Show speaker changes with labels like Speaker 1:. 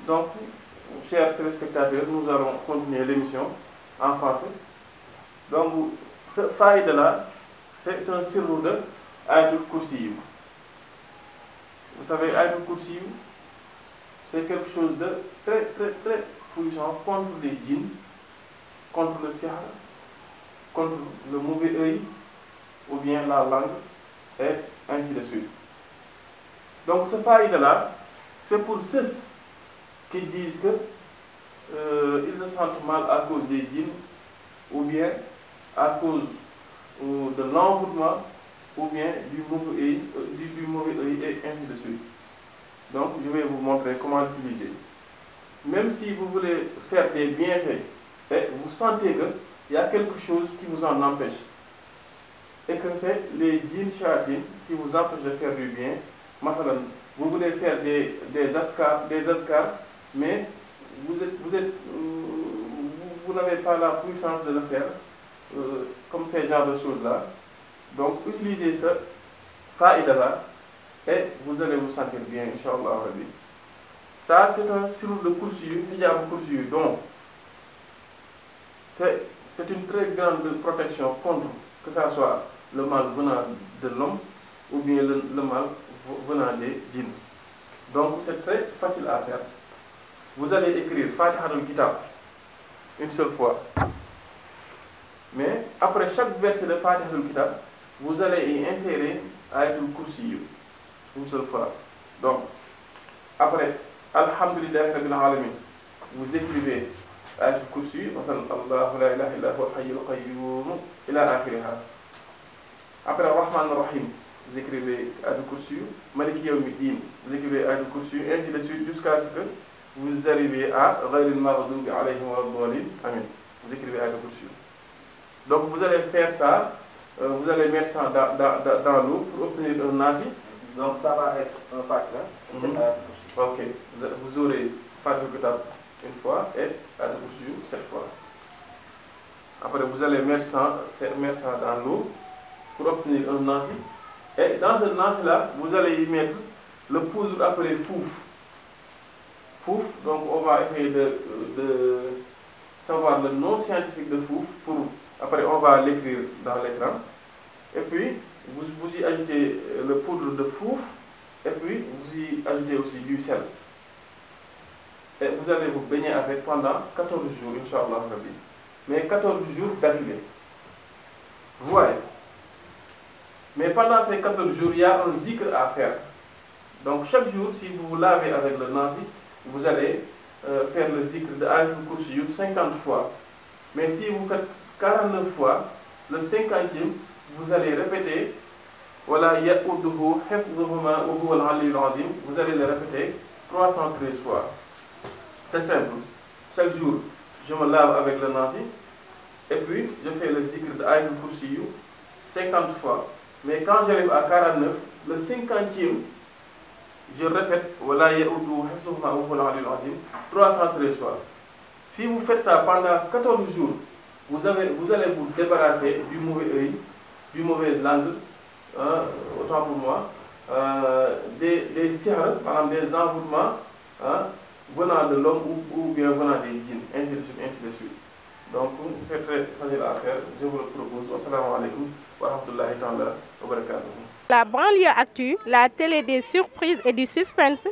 Speaker 1: Donc, chers téléspectateurs, nous allons continuer l'émission en français. Donc, ce faïda-là, c'est un sirru de Ayatul Kursi. Vous savez, Ayatul Kursi, c'est quelque chose de très, très, très puissant contre les djinns, contre le sihr, contre le mauvais œil, ou bien la langue, et ainsi de suite. Donc, ce faïda-là, c'est pour ceux qui disent que ils se sentent mal à cause des djinns, ou bien à cause de l'envoûtement, ou bien du mauvais œil, et ainsi de suite. Donc, je vais vous montrer comment l'utiliser. Même si vous voulez faire des bienfaits, et vous sentez qu'il y a quelque chose qui vous en empêche, et que c'est les djinns shayatines qui vous empêchent de faire du bien. Maintenant, vous voulez faire des azkars, mais vous n'avez pas la puissance de le faire, comme ces genres de choses-là. Donc, utilisez ça, faïda-là, et vous allez vous sentir bien, Inch'Allah Rabbi. Ça, c'est un sirru de Kursi, hijab Kursi. Donc, c'est une très grande protection contre que ça soit le mal venant de l'homme ou bien le mal venant des djinns. Donc, c'est très facile à faire. Vous allez écrire Fatihatul Kitab une seule fois. Mais après chaque verset de Fatihatul Kitab, vous allez y insérer Ayatul Kursi une seule fois. Donc, après Alhamdulillah Rabbil Alamin, vous écrivez Ayatul Kursi, Allahu la ilaha illa huwa al-hayyul qayyum, ila akhiriha. Après Rahman Rahim, vous écrivez Ayatul Kursi, Maliki Yawmiddin, vous écrivez Ayatul Kursi, ainsi de suite jusqu'à ce que vous arrivez à Ghayril Maghdubi alayhim wa ad-dallin. Amin. Vous écrivez Ayatul Kursi. Donc vous allez faire ça, vous allez mettre ça dans l'eau pour obtenir un nasi.
Speaker 2: Donc ça va être un Fatiha.
Speaker 1: Ok, vous aurez Fatiha Kitab une fois et Ayatul Kursi 7 fois. Après vous allez mettre ça dans l'eau pour obtenir un nasi. Et dans ce nasi-là, vous allez y mettre le poudre appelé fouf. Fouf, donc on va essayer de savoir le nom scientifique de fouf. Après on va l'écrire dans l'écran. Et puis vous y ajoutez le poudre de fouf. Et puis vous y ajoutez aussi du sel. Et vous allez vous baigner avec pendant 14 jours, Inch'Allah Rabbi. Mais 14 jours d'affilée. Vous voyez. Mais pendant ces 14 jours, il y a un zikr à faire. Donc chaque jour, si vous vous lavez avec le nasi, vous allez faire le zikr de Ayatul Kursi 50 fois. Mais si vous faites 49 fois, le 50e, vous allez répéter Wala ya'uduhu hifdhuhuma wa huwa al-'aliyyul 'azim. Vous allez le répéter 313 fois. C'est simple. Chaque jour, je me lave avec le nasi. Et puis, je fais le zikr de Ayatul Kursi 50 fois. Mais quand j'arrive à 49, le 50e, je répète Wala ya'uduhu hifdhuhuma wa huwa al-'aliyyul 'azim 313 fois. Si vous faites ça pendant 14 jours, vous allez vous débarrasser du mauvais œil, du mauvais langue, autant pour moi, des sihr, maanaam des envoûtements venant de l'homme ou bien venant des djinns, ainsi de suite, ainsi de suite. Donc, c'est très facile à faire. Je vous le propose. Assalamu alaikum wa rahmatullahi ta'ala wa barakatuh.
Speaker 3: La banlieue actu, la télé des surprises et du suspense.